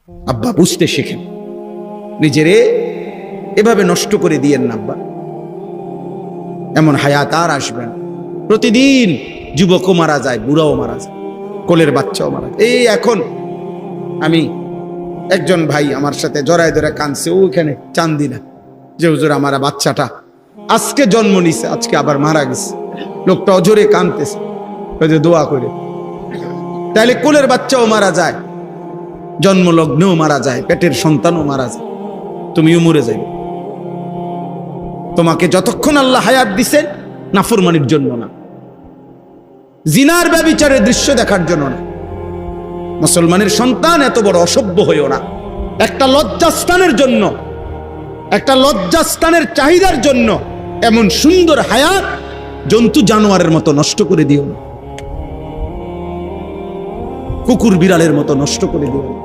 আব্বা বুঝতে শেখেন, নিজেরে এভাবে নষ্ট করে দিয়েন না আব্বা। এমন হায়াত আর আসবেন। প্রতিদিন যুবকও মারা যায়, বুড়াও মারা যায়, কোলের বাচ্চাও মারা যায়। এই এখন আমি একজন ভাই আমার সাথে জড়ায় ধরে কাঁদছে ওইখানে চান্দিনা, যে হুজুর আমার বাচ্চাটা আজকে জন্ম নিছে, আজকে আবার মারা গেছে। লোকটা অজরে কাঁদতেছে, দোয়া করে। তাইলে কোলের বাচ্চাও মারা যায়, জন্মলগ্নেও মারা যায়, পেটের সন্তানও মারা যায়, তুমিও মরে যাবে। তোমাকে যতক্ষণ আল্লাহ হায়াত দিছেন নাফরমানির জন্য না, জিনার ব্যভিচারের দৃশ্য দেখার জন্য না। মুসলমানের সন্তান এত বড় অসভ্য হইও না। একটা লজ্জাস্থানের জন্য, একটা লজ্জাস্থানের চাহিদার জন্য এমন সুন্দর হায়াত জন্তু জানোয়ারের মতো নষ্ট করে দিও না, কুকুর বিড়ালের মতো নষ্ট করে দিও না।